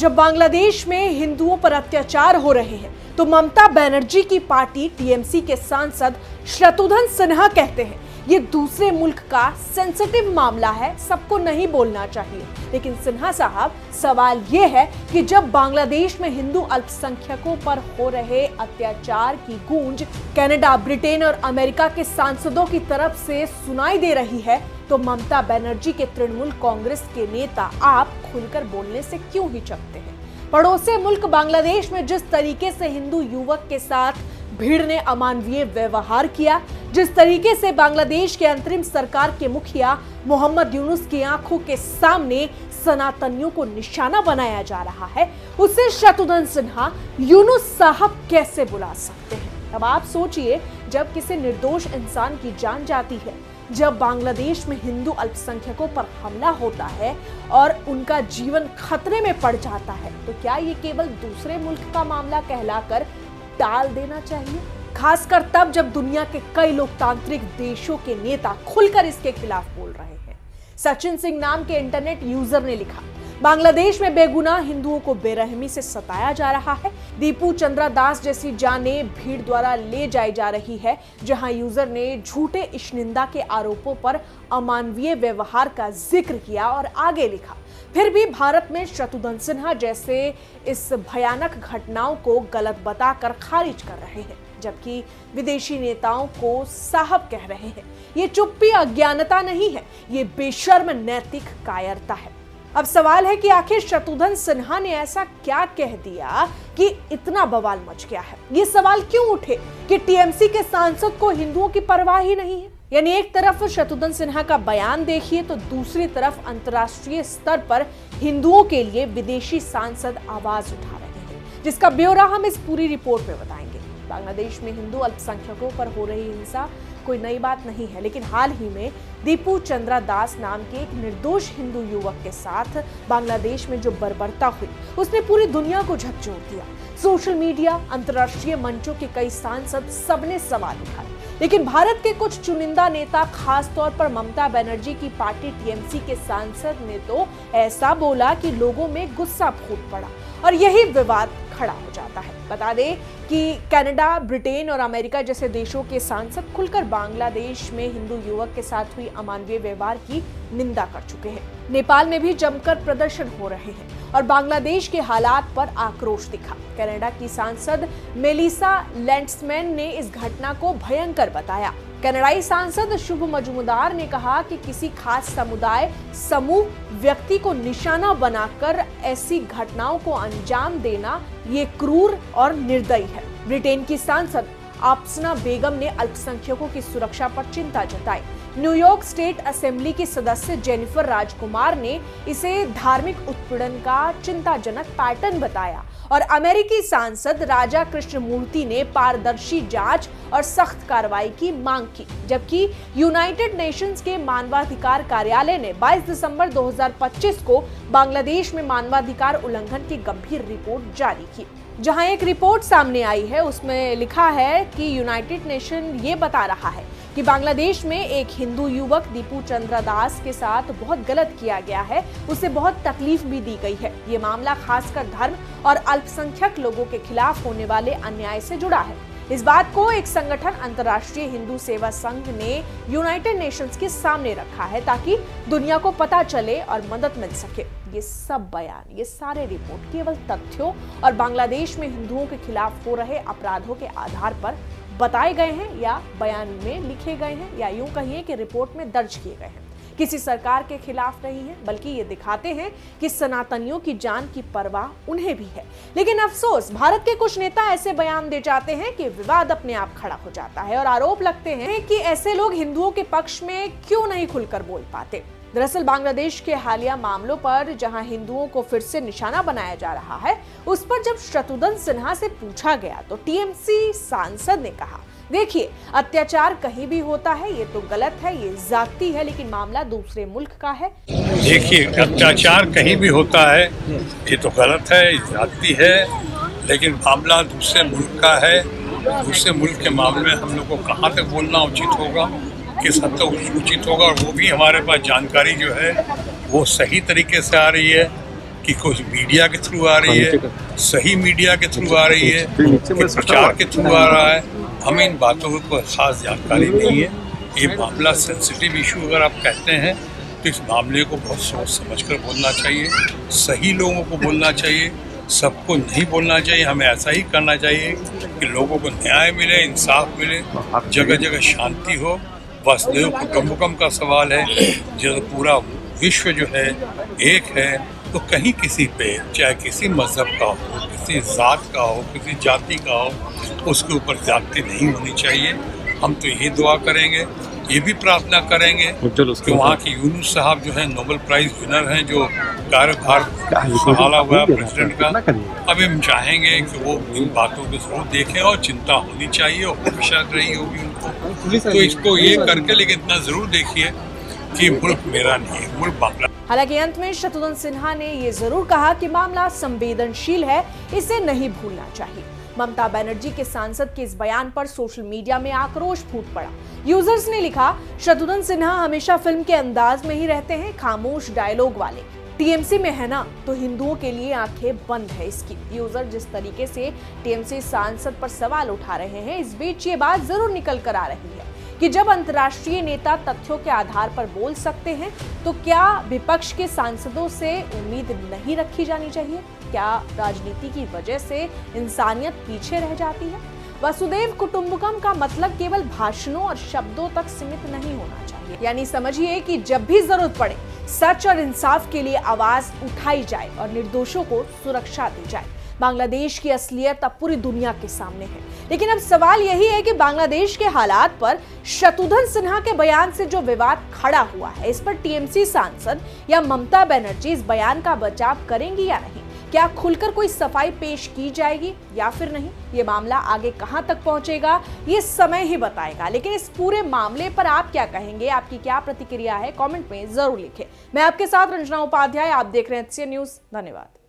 जब बांग्लादेश में हिंदुओं पर अत्याचार हो रहे हैं तो ममता बनर्जी की पार्टी टीएमसी के सांसद शत्रुघ्न सिन्हा कहते हैं ये दूसरे मुल्क का सेंसिटिव मामला है, सबको नहीं बोलना चाहिए। लेकिन सिन्हा साहब, सवाल ये है कि जब बांग्लादेश में हिंदू अल्पसंख्यकों पर हो रहे अत्याचार की गूंज कनाडा, ब्रिटेन और अमेरिका के सांसदों की तरफ से सुनाई दे रही है, तो ममता बनर्जी के तृणमूल कांग्रेस के नेता आप खुलकर बोलने से क्यों हिचकते हैं? पड़ोसी मुल्क बांग्लादेश में जिस तरीके से हिंदू युवक के साथ भीड़ ने अमानवीय व्यवहार किया, जिस तरीके से बांग्लादेश के अंतरिम सरकार के मुखिया मोहम्मद यूनुस की आंखों के सामने सनातनियों को निशाना बनाया जा रहा है, उसे शत्रुघ्न सिन्हा यूनुस साहब कैसे बुला सकते हैं? अब आप सोचिए, जब किसी निर्दोष इंसान की जान जाती है, जब बांग्लादेश में हिंदू अल्पसंख्यकों पर हमला होता है और उनका जीवन खतरे में पड़ जाता है, तो क्या ये केवल दूसरे मुल्क का मामला कहलाकर टाल देना चाहिए? खासकर तब जब दुनिया के कई लोकतांत्रिक देशों के नेता खुलकर इसके खिलाफ बोल रहे हैं। सचिन सिंह नाम के इंटरनेट यूजर ने लिखा, बांग्लादेश में बेगुनाह हिंदुओं को बेरहमी से सताया जा रहा है। दीपू चंद्रा दास जैसी जानें भीड़ द्वारा ले जाई जा रही है, जहां यूजर ने झूठे इश्निंदा के आरोपों पर अमानवीय व्यवहार का जिक्र किया और आगे लिखा, फिर भी भारत में शत्रुघ्न सिन्हा जैसे इस भयानक घटनाओं को गलत बताकर खारिज कर रहे हैं, जबकि विदेशी नेताओं को साहब कह रहे हैं। ये चुप्पी अज्ञानता नहीं है, ये बेशर्म नैतिक कायरता है। अब सवाल है कि आखिर शत्रुघ्न सिन्हा ने ऐसा क्या कह दिया कि इतना बवाल मच गया है? ये सवाल क्यों उठे कि टीएमसी के सांसद को हिंदुओं की परवाह ही नहीं है? यानी एक तरफ शत्रुघ्न सिन्हा का बयान देखिए तो दूसरी तरफ अंतर्राष्ट्रीय स्तर पर हिंदुओं के लिए विदेशी सांसद आवाज उठा रहे हैं, जिसका ब्यौरा हम इस पूरी रिपोर्ट में बताएंगे। बांग्लादेश में हिंदू अल्पसंख्यकों पर हो रही हिंसा कोई नई बात नहीं है, लेकिन हाल ही में दीपू चंद्रा दास नाम के एक निर्दोष हिंदू युवक के साथ बांग्लादेश में जो बर्बरता हुई, उसने पूरी दुनिया को झकझोर दिया। सोशल मीडिया, अंतर्राष्ट्रीय मंचों के कई सांसद सबने सवाल उठाए, लेकिन भारत के कुछ चुनिंदा नेता, खास तौर पर ममता बनर्जी की पार्टी टीएमसी के सांसद ने तो ऐसा बोला कि लोगों में गुस्सा फूट पड़ा और यही विवाद खड़ा हो जाता है। बता दें कि कनाडा, ब्रिटेन और अमेरिका जैसे देशों के सांसद खुलकर बांग्लादेश में हिंदू युवक के साथ हुई अमानवीय व्यवहार की निंदा कर चुके हैं। नेपाल में भी जमकर प्रदर्शन हो रहे हैं और बांग्लादेश के हालात पर आक्रोश दिखा। कनाडा की सांसद मेलिसा लैंड्समैन ने इस घटना को भयंकर बताया। कनाडाई सांसद शुभ मजूमदार ने कहा कि किसी खास समुदाय, समूह, व्यक्ति को निशाना बनाकर ऐसी घटनाओं को अंजाम देना ये क्रूर और निर्दयी है। ब्रिटेन की सांसद आफ्सना बेगम ने अल्पसंख्यकों की सुरक्षा पर चिंता जताई। न्यूयॉर्क स्टेट असेंबली की सदस्य जेनिफर राजकुमार ने इसे धार्मिक उत्पीड़न का चिंताजनक पैटर्न बताया और अमेरिकी सांसद राजा कृष्णमूर्ति ने पारदर्शी जांच और सख्त कार्रवाई की मांग की, जबकि यूनाइटेड नेशंस के मानवाधिकार कार्यालय ने 22 दिसंबर 2025 को बांग्लादेश में मानवाधिकार उल्लंघन की गंभीर रिपोर्ट जारी की। जहां एक रिपोर्ट सामने आई है, उसमें लिखा है कि यूनाइटेड नेशन ये बता रहा है कि बांग्लादेश में एक हिंदू युवक दीपू चंद्रा दास के साथ बहुत गलत किया गया है, उसे बहुत तकलीफ भी दी गई है। ये मामला खासकर धर्म और अल्पसंख्यक लोगों के खिलाफ होने वाले अन्याय से जुड़ा है। इस बात को एक संगठन अंतर्राष्ट्रीय हिंदू सेवा संघ ने यूनाइटेड नेशंस के सामने रखा है ताकि दुनिया को पता चले और मदद मिल सके। ये सब बयान, ये सारे रिपोर्ट केवल तथ्यों और बांग्लादेश में हिंदुओं के खिलाफ हो रहे अपराधों के आधार पर बताए गए हैं या बयान में लिखे गए हैं या यूं कहिए कि रिपोर्ट में दर्ज किए गए हैं। किसी सरकार के खिलाफ नहीं है, बल्कि ये दिखाते हैं कि सनातनियों की जान की परवाह उन्हें भी है। लेकिन अफसोस, भारत के कुछ नेता ऐसे बयान दे जाते हैं कि विवाद अपने आप खड़ा हो जाता है और आरोप लगते हैं कि ऐसे लोग हिंदुओं के पक्ष में क्यों नहीं खुलकर बोल पाते। दरअसल बांग्लादेश के हालिया मामलों पर जहां हिंदुओं को फिर से निशाना बनाया जा रहा है, उस पर जब शत्रुघ्न सिन्हा से पूछा गया तो टीएमसी सांसद ने कहा, देखिए, अत्याचार कहीं भी होता है, ये तो गलत है, ये जाति है, लेकिन मामला दूसरे मुल्क का है। देखिए, अत्याचार कहीं भी होता है, ये तो गलत है, जाति है, लेकिन मामला दूसरे मुल्क का है। दूसरे मुल्क के मामले में हम लोग को कहाँ तक बोलना उचित होगा, किस हद तक उचित होगा, और वो भी हमारे पास जानकारी जो है वो सही तरीके से आ रही है कि कोई मीडिया के थ्रू आ रही है, सही मीडिया के थ्रू आ रही है, कि प्रचार के थ्रू आ रहा है, हमें इन बातों की कोई खास जानकारी नहीं है। ये मामला सेंसिटिव इशू अगर आप कहते हैं तो इस मामले को बहुत सोच समझ कर बोलना चाहिए, सही लोगों को बोलना चाहिए, सबको नहीं बोलना चाहिए। हमें ऐसा ही करना चाहिए कि लोगों को न्याय मिले, इंसाफ मिले, जगह जगह शांति हो। वसुधैव कुटुंबकम का सवाल है, जब पूरा विश्व जो है एक है तो कहीं किसी पे, चाहे किसी मजहब का हो, किसी जात का हो, किसी जाति का हो, उसके ऊपर ज्यादती नहीं होनी चाहिए। हम तो यही दुआ करेंगे, ये भी प्रार्थना करेंगे कि वहाँ के यूनुस साहब जो है नोबेल प्राइज विनर हैं, जो कार्यभार संभाला हुआ है प्रेसिडेंट का, अब हम चाहेंगे कि वो इन बातों को जरूर देखें और चिंता होनी चाहिए और हमेशा रही होगी उनको। तो इसको ये करके, लेकिन इतना जरूर देखिए कि मुल्क मेरा नहीं है, मुल्क बांग्ला। हालांकि अंत में शत्रुघ्न सिन्हा ने ये जरूर कहा कि मामला संवेदनशील है, इसे नहीं भूलना चाहिए। ममता बनर्जी के सांसद के इस बयान पर सोशल मीडिया में आक्रोश फूट पड़ा। यूजर्स ने लिखा, शत्रुघ्न सिन्हा हमेशा फिल्म के अंदाज में ही रहते हैं, खामोश डायलॉग वाले। टीएमसी में है ना, तो हिंदुओं के लिए आंखें बंद है इसकी। यूजर जिस तरीके से टीएमसी सांसद पर सवाल उठा रहे हैं, इस बीच ये बात जरूर निकल कर आ रही है कि जब अंतर्राष्ट्रीय नेता तथ्यों के आधार पर बोल सकते हैं, तो क्या विपक्ष के सांसदों से उम्मीद नहीं रखी जानी चाहिए? क्या राजनीति की वजह से इंसानियत पीछे रह जाती है? वसुधैव कुटुंबकम का मतलब केवल भाषणों और शब्दों तक सीमित नहीं होना चाहिए। यानी समझिए कि जब भी जरूरत पड़े, सच और इंसाफ के लिए आवाज उठाई जाए और निर्दोषों को सुरक्षा दी जाए। बांग्लादेश की असलियत अब पूरी दुनिया के सामने है, लेकिन अब सवाल यही है कि बांग्लादेश के हालात पर शत्रुघ्न सिन्हा के बयान से जो विवाद खड़ा हुआ है, इस पर टीएमसी सांसद या ममता बनर्जी इस बयान का बचाव करेंगी या नहीं? क्या खुलकर कोई सफाई पेश की जाएगी या फिर नहीं? ये मामला आगे कहां तक पहुंचेगा, ये समय ही बताएगा। लेकिन इस पूरे मामले पर आप क्या कहेंगे, आपकी क्या प्रतिक्रिया है, कमेंट में जरूर लिखें। मैं आपके साथ रंजना उपाध्याय, आप देख रहे हैं HCN न्यूज। धन्यवाद।